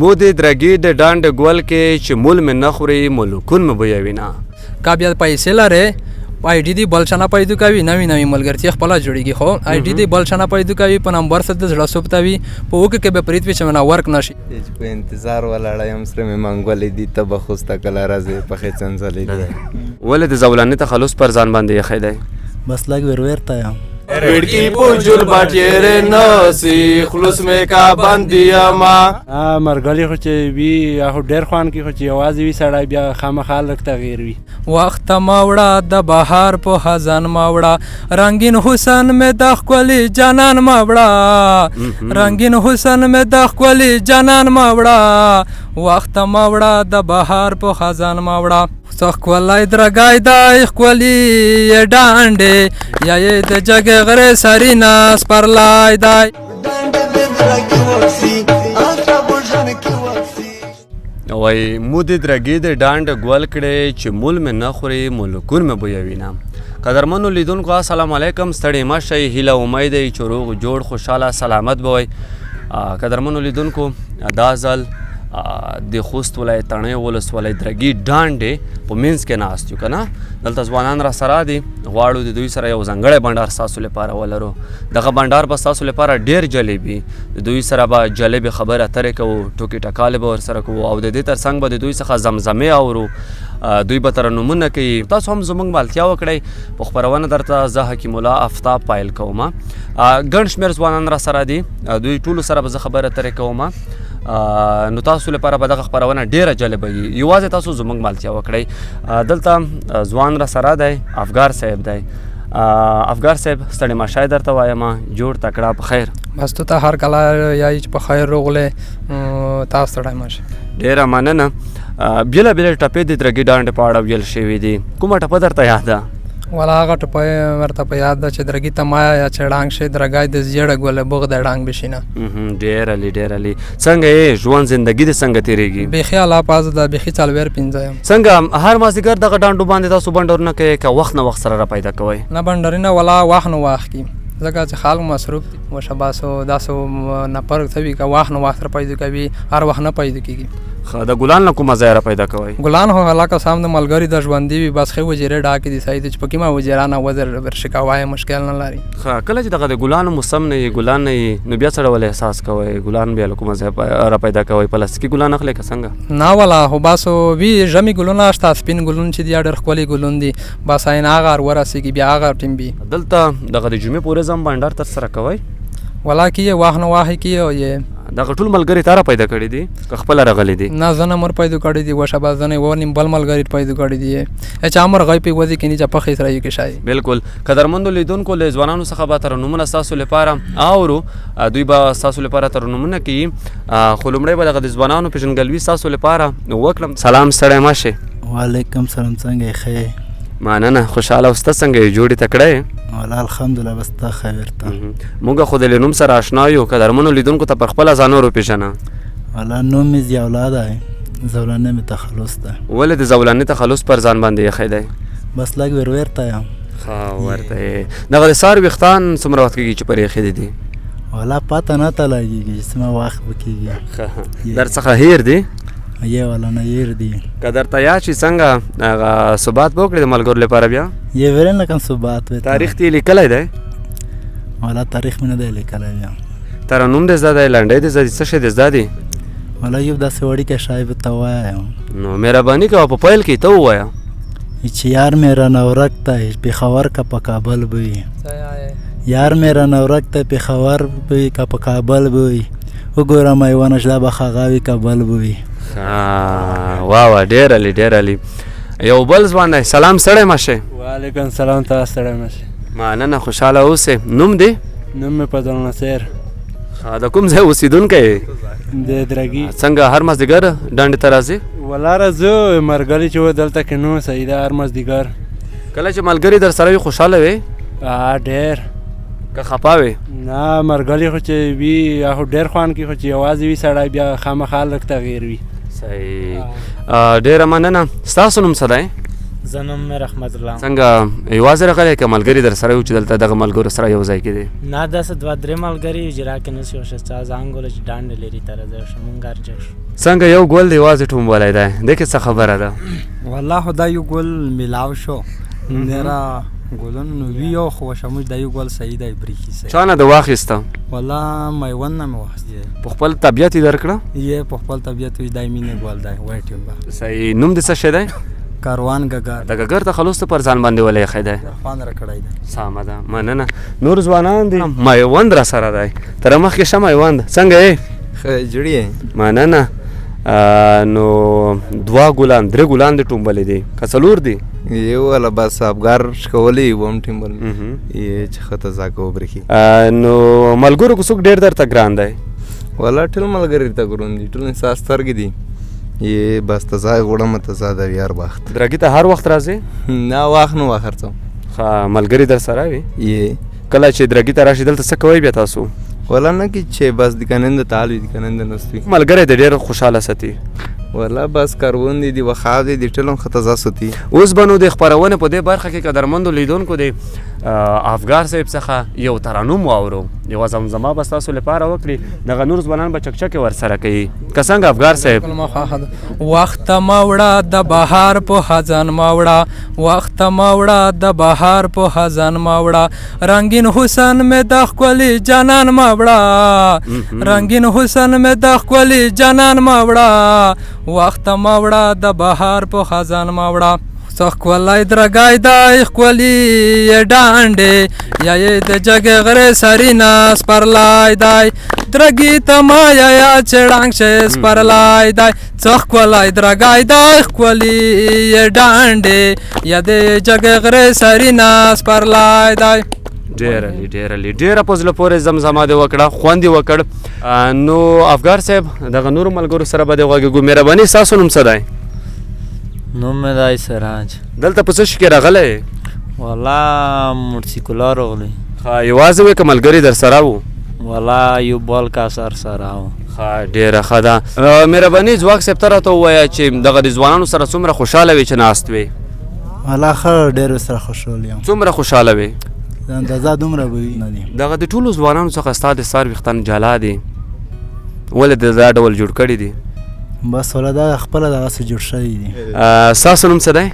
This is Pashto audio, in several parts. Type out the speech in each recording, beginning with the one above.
مو د درګي د ډانډ ګول کې چې مول مې نه خوري ملکون مې بویوي نه. کا بیا پیسې لرې آی ډي دی بل شانه پیدا کوي نوې نوې ملګرتیا خپله جوړېږي خو آی ډي دی بل شانه پیدا کوي په نمبر سره د زړه سوبته وي په اوکه کې به پریت وي چې منا ورک نشي په انتظار ولاړه یم سره مې منګولې دي ته به خوسته کله راځې پخې څنځلې دي. ولې د زولانې تخلص پر ځان باندې ایښی دی؟ بس لږ ورورته یم رڑکی پوچول باټیرې نسی خلوص مې کا باندې ما مرګلي خو چې وي هغه ډېر خوان کې خو چې یوازې وي سړی بیا خامخا لږ تغیر وي. وخت ماوړه د بهار په خزان ماوړه رنگین حسن مې د ښکلي جانان ماوړه رنگین حسن مې د ښکلي جانان ماوړه وخت ماوړه د بهار په خزان ماوړه ښکلی درګی دی ښکلي یې ډانډې یا یې د جګې غرې سرینه سپرلی دی. وای مو د درګي د ډانډ ګول کړې چې مول مې نه خوري ملکون مې بویوي نه. قدرمنو لیدونکو السلام علیکم، ستړي مه شئ، هیله امید دی چې روغ جوړ خوشحاله سلامت به وئ. قدرمنو لیدونکو دا ځل د خوست ولایت تڼۍ ولسوالۍ درګي ډانډې په منځ کې ناست یو که نه. دلته ځوانان را سره دي، غواړو د دوی سره یو ځانګړی بنډار ستاسو لپاره ولرو. دغه بنډار به ستاسو لپاره ډېر جالب وي، د دوی سره به جالبې خبرې اترې کوو، ټوکې ټکالې به ورسره کوو او د دې تر څنګ به د دوی څخه زمزمې اورو، دوی به ترنمونه کوي. تاسو هم زموږ ملتیا وکړئ. په خپرونه درته زه حکیم الله آفتاب پیل کوم. ګڼ شمېر ځوانان را سره دي، دوی ټولو سره به زه خبرې اترې کوم. نو تاسو لپاره به دغه خپرونه ډیره جالبه وي، یوازې تاسو زموږ ملتیا وکړئ. دلته ځوان را سره دی، افګار صاحب دی. افګار صاحب ستړي مه شئ، درته وایم جوړ تکړه په خیر. بس تو ته هر کله یایي چې په خیر روغلی تاسو ستړی مه شئ. ډېره مننه. بېله بېلې ټپې د درګي ډانډې په اړه ویل شوي دي، کومه ټپه درته یاد ده؟ والا هغه ټپه ورته په یاد ده چې درګي ته مایه یا چې ړانګ شي درګی د زیړه ګوله بوغ د ړانګ بشینه. ډېر علي ډېر علي. څنګه یې ژوند زندګي دې څنګه تېرېږي؟ بیخي الله پاز ده، بیخي 4-5 یم. څنګه هر مازدیګر دغه ډانډو باندې تاسو بنډارونه کوئ که وخت نه وخت سره را پیدا کوئ؟ نه بنډارونه ولا واخ نه واخ کی ځکه چې خلک مصروف دي، وشباسو داسو نفر څه که واخ نه واخ سره پیدا کوي، هر وخت نه پیدا کېږي. د ګلان نه کومه ځای را پیدا کوئ؟ ګلان خو هلاکه سام د ملګري د ژوندي وي، بس ښې وزیرې ډاکې دي صحیح دي چې پکې ما وزیرانه وزر ورشکوای مشکل نه لري. کله چې دغه د ګلانو موسم نه وي، ګلان نه وي، نو بیا څه ډول احساس کوئ؟ ګلان بیا له کومه ځای را پیدا کوئ؟ پلاستیکي ګلان اخلئ که څنګه؟ نه والا خو باسو وي ژمي ګلونه شته، سپین ګلون چې دي ډېر ښکلي ګلون دي، بس عین هغه ورسېږي بیا هغه ټیم وي. دلته دغه د جمعې پورې ځم بنډار ترسره کوئ؟ ولا کیه واخ نه واخ کیه یې دغه ټول ملګري تا را پیدا کړي دي که خپله راغلي دي؟ نه زه نه مر پیدا کړي دي، وشبه زه نه و نیم بل ملګري پیدا کړي دي چې امر غي په وځي کې نه چې پخې سره یو کې شای. بالکل. قدرمندو لیدونکو له ځوانانو څخه به ترنمونه ستاسو لپاره اورو، دوی به ستاسو لپاره ترنمونه کوي، خو لومړی به دغه د ځوانانو پېژندګلوي ستاسو لپاره وکړم. سلام، ستړی مه شئ. وعلیکم سلام، څنګه یې؟ ښه. مننه، خوشحاله اوسته. څنګه یې؟ جوړې تکړه یې؟ والا الحمدلله، بس تا خیر ته. موږ خو د نوم سره اشنا یو، قدرمنو لیدونکو ته په خپله ځان ور وپېژنه. والا نوم مې ضیاءالله دی، زولانې مې تخلص ده. ولې د زولانې تخلص پر ځان باندې ایښی دی؟ بس لږ ورورته یم. ښه ورته یې. دغه د سهار ویښتان څومره وخت کېږي چې پرې ایښي دي؟ والا پته نه ته لګېږي چې څومره وخت به کېږي. در څخه هیر دي؟ یې والا نه هیر دي. که درته یاد شي څنګه هغه ثبات به وکړې د ملګرو لپاره بیا؟ یې ویل نه کوم ثبات وي. تاریخ دې لیکلی دی؟ والا تاریخ مې نه دی لیکلی بیا. ترنم دې زده دی؟ لنډۍ دې زده دي؟ څه شی دې زده دي؟ والا یو داسې وړوکی شی به ته ووایم. نو مهرباني کوه په پیل کې ته ووایه. چې یار مې رانه ورک دی، پېښور که په کابل به وي. یار مې رانه ورک دی، پېښور به وي که په کابل به وي. وګوره میوانه شله به هغه وي کابل به وي. واه ډېر علي ډېر علي. یو بل ځوان دی. سلام، ستړی مه شئ. وعلیکم سلام، تاسو ستړی مه شئ. مننه، خوشحاله اوسئ. نوم دی؟ نوم مې فضل نصیر. د کوم ځای اوسېدونکی یې؟ د درګي. څنګه هر مازدیګر ډانډې ته راځې؟ ولا راځو، مرګلي چې و دلته کې نو صحیح ده هر مازدیګر. کله چې ملګري در سره وي خوشحاله وې؟ ډېر. که خفه وې؟ نه مرګلي خو چې وي هغه ډېر خوان کې خو چې یوازې وي سړی بیا خامخا لږ تغیر وي. صحیح. ډېره مننه. ستاسو نوم څه دی؟ زه نوم مې رحمت الله. څنګه یوازې راغلی که ملګري در سره یو چې دلته دغه ملګرو سره یو ځای کې دی؟ نه داسې دوه درې ملګري اجرا کې نه شي وښه ځان ګوله چې ډانډ لري ته راځه شو مونږ ارجه شو. څنګه یو ګول دی یوازې ټومبلی دی دې کې څه خبره ده؟ والله خو دا یو ګل میلاو شو نرا ګلونه وي یو خو شموش دا یو ګل صحیح دی بریښي صحیح. چا نه د واخیسته؟ والله میوند نه مې واخیستی. په خپل طبیعت یې درکړه؟ یې په خپل طبیعت وي دا مینې ګل دی وایټ ټیمبر. صحیح. نوم دې څه شی دی؟ کاروان ګګر. د ګګر تخلص ته پر ځان باندې ولی ایښی دی؟ خوند راکړی دی. سمه ده مننه. نور ځوانان دي میوند را سره دی تر مخکې شه میوند څنګه یې؟ ښه جوړ یې. مننه. نو دوه ګلان درې ګلان دې ټومبلې دي که څلور دي؟ یو والا بس افګار شکولی وم ټیمبل یې چې ښه ته ځاکه وبرېښي. نو ملګرو که څوک ډېر درته ګران دی؟ والا ټول ملګري ته ګرون دي ټول انسان سترګې دي یې بس ته ځای غوړم ته ځا د یار بخت. درګي ته هر وخت راځې؟ نه واخ نه واخر څه ښه ملګري در سره وي؟ یې کله چې درګي ته راشي دلته څه کوئ بیا تاسو؟ والا نه کې چې بس د کننده تعال وي د کننده نستوي ملګری د ډېر خوشحاله ساتي. والا بس کاروان دي د وخاو دي د ټولم خطه ځا سوتي. اوس به نو د خپرونې په دې برخه کې قدرمندو لیدونکو د افګار صاحب څخه یو ترانوم واورو یوه زمزمه به ستاسو لپاره وکړي دغه نور ځوانان به چکچکې ورسره کوي که څنګه افګار صاحب؟ وخت ما وړه د بهار په خزان ما وړه وخت ما وړه د بهار په خزان ما وړه رنگین حسن مې د ښکلي جانان ما وړه رنگین حسن مې د ښکلي جانان ما وړه وخت ما وړه د بهار په خزان ما وړه ښکلی درګی دی ښکلي ډانډې یا یې د جګې غرې سرینه سپرلی دی درګي ته ما یا چړانګ شي سپرلی دی څه ښکلی درګی دی ښکلي ډانډې یا د جګې غرې سرینه سپرلی دی. ډېره په زړه پورې زمزمه دې وکړه خوند یې وکړ. نو افګار صاحب دغه نورو ملګرو سره به دې غږېږو. مهرباني ستاسو نوم څه دی؟ نوم مې دی سراج. دلته په څه شي کې راغلی یې؟ والله موټرسایکله راغلی. ښه یوازې وې که ملګري در سره وو؟ والله یو بل کس سره و. ښه ډېره ښه ده. مهرباني ځواک صاحب ته راته ووایه چې دغه د ځوانانو سره څومره خوشحاله وې چې ناست وې؟ والله ښه ډېر سره خوشحال یم. څومره خوشحاله وې؟ اندازه دومره به وي نه دي. دغه د ټولو ځوانانو څخه ستا د سر ویښتان جلا دي ولې د دا ډول جوړ کړي دي؟ بس والا دا خپله دغسې جوړ شوي دي. ستاسو نوم څه دی؟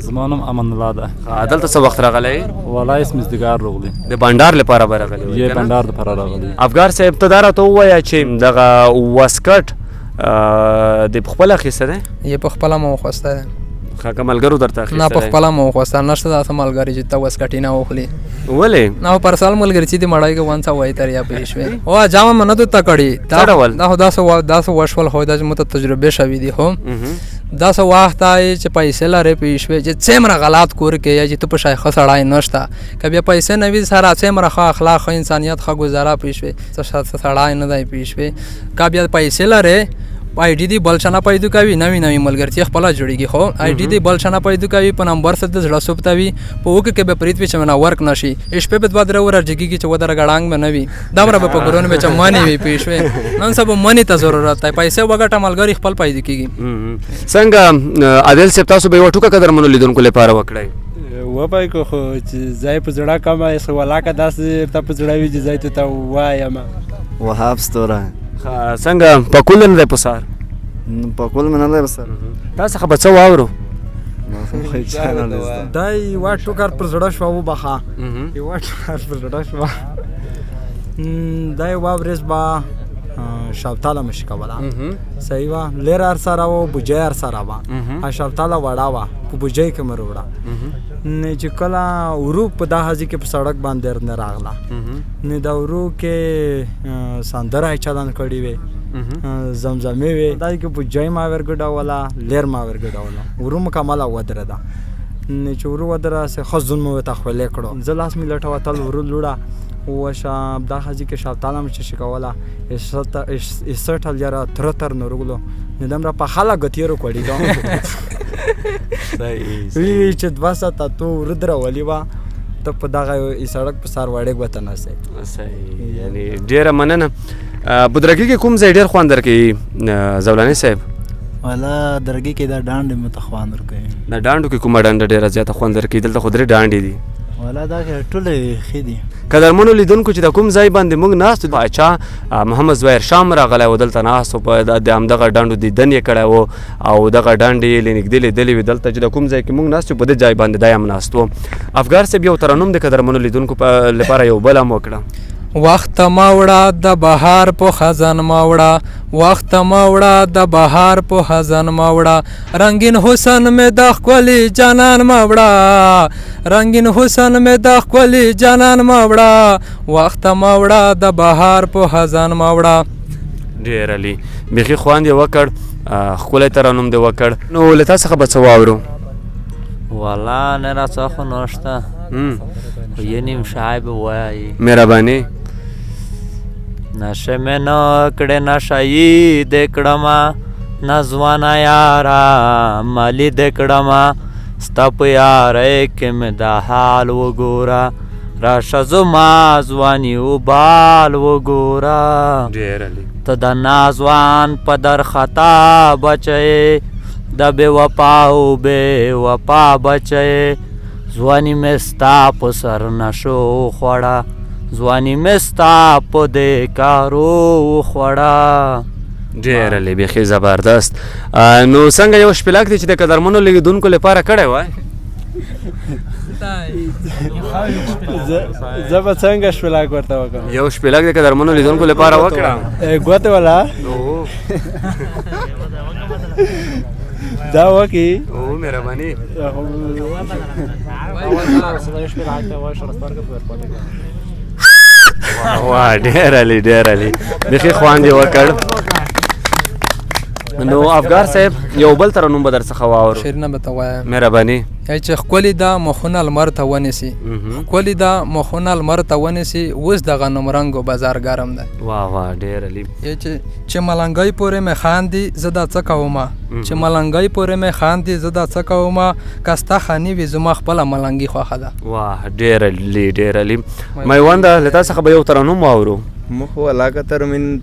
زما نوم امان الله ده. دلته څه وخت راغلی یې؟ والله اسم ازدګار راغلی. د بانډار لپاره به راغلی یې بانډار لپاره راغلی. افګار صاحب ته دا راته ووایه چې دغه واسکټ د پخپله اخیسته دی؟ یې په خپله مو وخوستی دی. ښه که ملګرو درته اخیستی دی؟ نه په خپله مو وخوسته نشته داسې ملګري چې ته واسکټ یې نه واخلي. ولې؟ نه پرسال ملګري چې دې مړی کې ونڅه وایي تر یا پېښ شوې او جامه مې نه دوته کړي. څه ډول؟ دا خو داسې وشول خو دا چې مو ته تجربې شوي دي خو داسې وخت آی چې پیسې لرې پېښ شوې چې څومره غلط کور کې یا چې ته په شای ښه سړی نشته که بیا پیسې نه وي سره څومره ښه اخلاق ښه انسانیت ښه ګزاره پېښ شوې څه سړی نه دی پېښ شوې که بیا پیسې لرې آی ډي دی بل څه نه پیدا کوي نوې نوې ملګرتیا خپله جوړېږي خو آی ډي دی بل څه نه پیدا کوي په نمبر سره د زړه سوبته وي په اوکې کې به پریت وي چې مې نه ورک نه شي شپې به دوه درې ورځې کېږي چې ودره ګړانګ به نه وي دومره به په ګرونو به چې منې وي پېښ شوې نن سبا منې ته ضرورت دی پیسې وګټه ملګري خپل پیدا کېږي. څنګه عادل صاحب تاسو به یوه ټوکه قدرمنو لیدونکو لپاره وکړئ؟ وبای کو خو چې ځای په زړه کمه یې ولاکه داسې ته په زړه وي چې ځای ته ته وایم. وهاب ستوره. څنګه پکول نه دی په سر؟ پکول مې نه دی په سر. تا څخه به څه واورو؟ دا یوه ټوکر پر زړه شوه وبخه یوه ټوکر پر زړه شوه دا یوه ورځ به شافتاله مې شکوله صحیح وه لیر هر سره وه بوجۍ هر سره وه شافتاله وړه وه په بوجۍ کې مې راوړه نه چې کله ورو په دا حاجي کې په سړک باندې نه راغله نه دا ورو کې سندره یې چلن کړې وې زمزمې وې دا کې بوجۍ ما ورګډوله لیر ما ورګډوله ورو مکمله ودرېده نه چې ورو ودرېده ښه ځون مې ورته خولې کړو زه لاس مې لټه وتل ورو لوړه وشه دا حاجي کې شافتاله مې چې شکوله اسټ الیاره تر تر نورګلو ندم را په خاله ګتیرو کوړی دا وی چې دوه ساعته تو ردره ولی وا ته په دغه سړک په سر وړې وته نه سي صحیح یعنی ډیره مننه. بدرګي کې کوم ځای ډیر خوند درکې زولاني صاحب؟ والا درګي کې دا ډانډ مې ته خوند ورکوي. د ډانډو کې کومه ډانډه ډېره زیاته خوند درکوي؟ دلته خو درې ډانډې دي. والا دا ټولې ښې دي. قدرمنو لیدونکو چې د کوم ځای باندې موږ ناست باچا محمد زویر شام راغلی و دلته ناست و په د همدغه ډانډو دیدن یې کړی و او دغه ډانډې یې له نږدې لیدلې وې. دلته چې د کوم ځای کې موږ ناست یو په دې ځای باندې دی هم ناست و. افګار صاحب یو ترنم د قدرمنو لیدونکو لپاره یو بل هم وکړه. وخت ما وړه د بهار په خزان ما وړه، وخت ما وړه د بهار په خزان ما وړه، رنگین حسن مې د ښکلي جانان ما وړه، رنگین حسن مې د ښکلي جانان ما وړه، وخت ما وړه د بهار په خزان ما وړه. ډېر علي بیخي خوند یې وکړ، ښکلی ترنم دې وکړ. نو له تا څخه به څه واورو؟ والله نه را څه خو نشته، یه نیم شای به وایي. مهرباني. نشه مې نه کړې نشهیي دې کړمه، نه ځوانه یاره مالي دې کړمه، ستا په یارۍ کې مې دا حال وګوره، راشه زما ځواني وبال وګوره. ډېر علي ته د ناځوان په درخطا بچی، د بې وفا او بې وفا بچی، ځواني مې ستا په سر نشو وخوړه، ځواني مې ستا په دې کارو وخوړه. ډېر علي بیخي زبردست. نو څنګه یو شپېلک دی چې د قدرمنو لیدونکو لپاره کړی وای؟ زه به څنګه شپېلک ورته وکړم؟ یو شپېلک د قدرمنو لیدونکو لپاره وکړه. ګوتې والا دا وکړي. او مهرباني. واه ډېر علي ډېر علي بیخي خوند یې وکړ. نو افګار صاحب یو بل ترنم به در څخه واورو. شعرونه به ته وایم. مهرباني. چې ښکلي ده مخونه لمر ته ونیسي، ښکلي ده مخونه لمر ته ونیسي، اوس د غنم رنګو بازار ګرم دی. واه واه ډېر علي. چې ملنګۍ پورې مې خاندي زه دا څه کومه، چې ملنګۍ پورې مې خاندي زه دا څه کومه، که ستا خاني وي زما خپله ملنګي خوښه ده. واه ډېر علي ډېر علي. میونده له تا څخه به یو ترنم واورو. مخ علاقه ترمن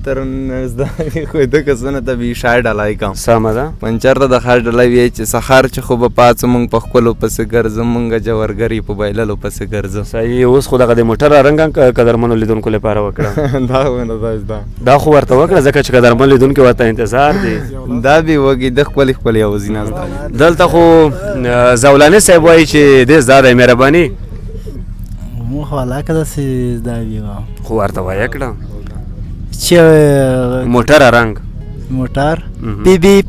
زده خو د کسونه ته به شاید ډلای کم سمه ده. پنچر ته د خاص ډلای وی چې سحر چې خو به پاتې مونږ په خپلو پسې ګرځو، مونږ جوړګري په بایللو پسې ګرځو. صحیح. اوس خو دغه د موټر رنګ قدرمنو لیدونکو لپاره وکړه. دا ونه دا خو ورته وکړه ځکه چې قدرمن لیدونکو ورته انتظار دی. دا به وږي د خپل یوازې ناست. دلته خو زولاني صاحب وایي چې دې زده مهرباني. مو خو علاقه داسې دا وي خو ورته وایه کړه چې موټر رنګ موټر بیپ بیپ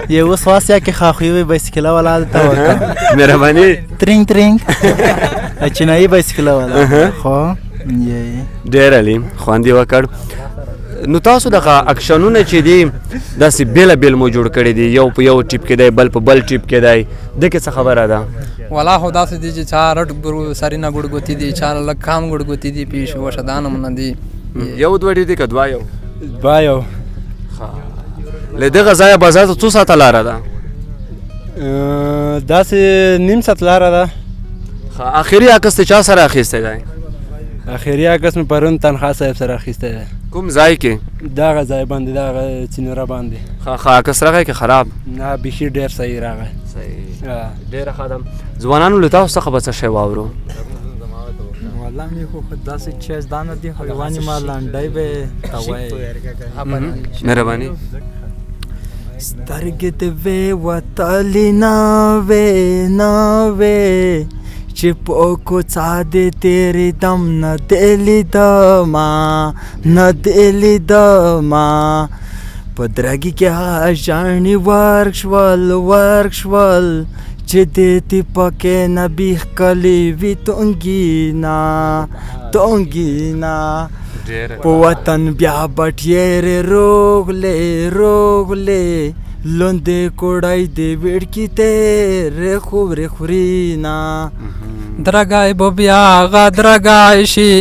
یو اوس واسیا کې خاخوي وي بایسکل والا ته وکړه مهرباني. ترنګ ترنګ چینایي بایسکل والا خو ډېر علي خوند یې وکړ. نو تاسو دغه اکشنونه چې دي داسې بېلابېل مو جوړ کړي دي، یو په یو ټیپ کې دی بل په بل ټیپ کې دی، دغه څه خبره ده؟ والا خو داسې دي چې چا رټ سرینه ګوډګوتي دي، چا لږ کام ګوډګوتي دي، پیش وشدان هم نه دي. یو دوه دي که دوه؟ یو. له دغه ځایه بازار ته څو ساعته لاره ده؟ داسې نیم ساعت لاره ده. اخري عکس ته چا سره اخیستی دی؟ اخري عکس مې پرون تنخوا صاحب سره اخیستی دی. کوم ځای کې؟ دغه ځای باندې دغه چینره باندې. ښه عکس راغی که خراب؟ نه بیخي ډېر صحیح راغی. صحیح ډېره ښه ده. ځوانانو له تاسو څخه به څه شی واورو؟ والله مې خو داسې چیز دا نه دي، حیواني ما لنډۍ به ته وایي. مهرباني. سترګې دې وې وتلې ناوې ناوې چې په کوڅه دې تېرې دم نه دې لیدمه نه دې لیدمه، په درګي کې ژاړې ورک شول ورک شول، چې دې دې پکې نه بیخ کلی وي تونګینا تونګینا، په وطن بیا بټیرې روغلې روغلې، لوندې کوړی دې وړکي تېرې خورې خورينا. درګای بو بیا غا درګای شي،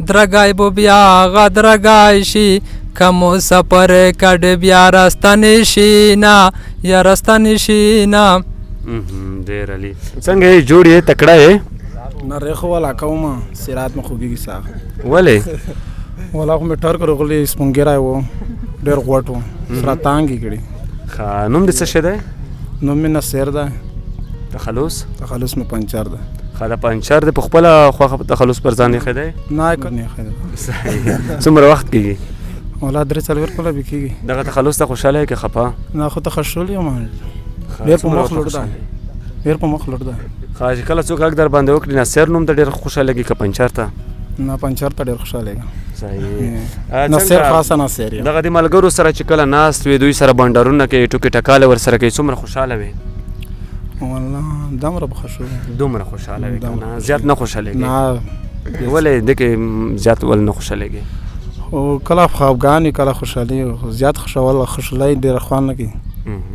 درګای بو بیا غا درګای شي، کمو سفر کډ بیا راستنې شي نه یا راستنې شي نه. ډېر علي. څنګه یې جوړ یې تکړه یې؟ نه ریخو والا کومه سرات مې خوږېږي ساخ. ولې؟ والا خو مې ټر کړو غلی سپونګیری و ډېر غوټ و. سره تانګې کړي. ښه نوم دې څه شی دی؟ نوم مې نصیر ده. تخلص؟ تخلص مې پنچر ده. ښه د پنچر د په خپله خوښه تخلص پر ځان ایښی دی؟ نه نه ایښی دی. څومره وخت کېږي؟ والله 3-4 کاله به کېږي. دغه تخلص ته خوشحاله یې که خفه؟ نه خو تخشول یم ډېر په مخ لوړ ده. ډېر په مخ لوړ ده. ښه چې کله څوک حق در باندې وکړي نصیر نوم ته ډېر خوشحالېږي که پنچر ته؟ نه پنچر ته ډېر خوشحالېږم. صحیح. نصیر خاصه نصیر یم. دغه د ملګرو سره چې کله ناست وي دوی سره بنډارونه کوي ټوکې ټکالې ورسره کوي څومره خوشحاله وي؟ والله دومره به خوشحاله وي. دومره خوشحاله وي که نه زیات نه خوشحالېږي؟ نه. ولې دې کې زیات ولې نه خوشحالېږي؟ خو کله خفګان وي کله خوشحالي وي. زیات خوشحالي ډېره خوند نه کوي.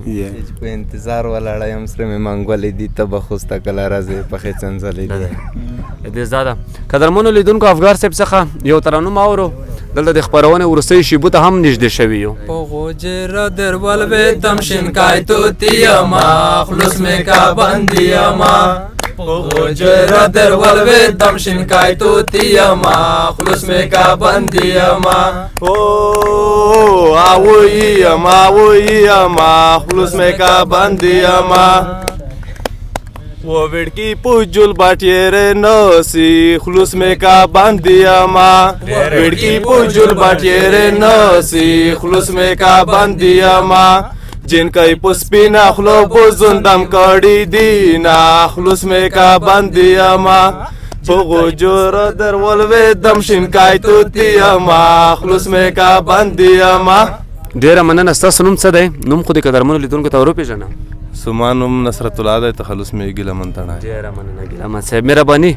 چې په انتظار ولاړه یم سره مې منګولې دي ته به خوسته کله راځې پخې څنځلې دي. دې زاده قدرمنو لیدونکو افګار صاحب څخه یو ترانوم اورو دلته د خپرونې وروستۍ شیبو ته هم نږدې شوي یو. په غوجره در ولوېدم شینکای توتي یما خلوص مې کا بندي یما په غوجره در ولوېدم شینکای توتي یما خلوص مې کا بندي یما او اوي یما خلوص مې کا بندي یما वो विड़की पुजुल बाटियरे नसी खुलूस में का बांधियामा विड़की पुजुल बाटियरे नसी खुलूस में का बांधियामा जिनका पुष्पिना खुलो बुजुंदम कड़ी दीना खुलूस में का बांधियामा बगो जोर दरवलवे दमशिन काय तुतियामा खुलूस में का बांधियामा. ډېره مننه. ستاسو نوم څه دی؟ نوم خو د قدرمنو لیدونکو ته وروپېژنه. زما نوم نصرت الله دی. تخلص مې ګیلمن تڼی. ډېره مننه ګیلمن صاحب. مهرباني.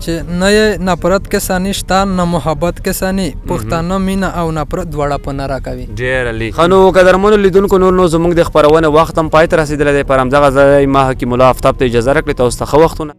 چې نه نفرت کې سانی شته نه محبت کې سانی پښتانه مینه او نفرت دواړه په نه راکوي. ډېر علي. ښه نو قدرمنو لیدونکو نو زموږ د خپرونې وخت هم پای ته رسېدلی دی. پر همدغه ځای ما حکیم الله آفتاب ته اجازه راکړئ. تاسو ته ښه وختونه.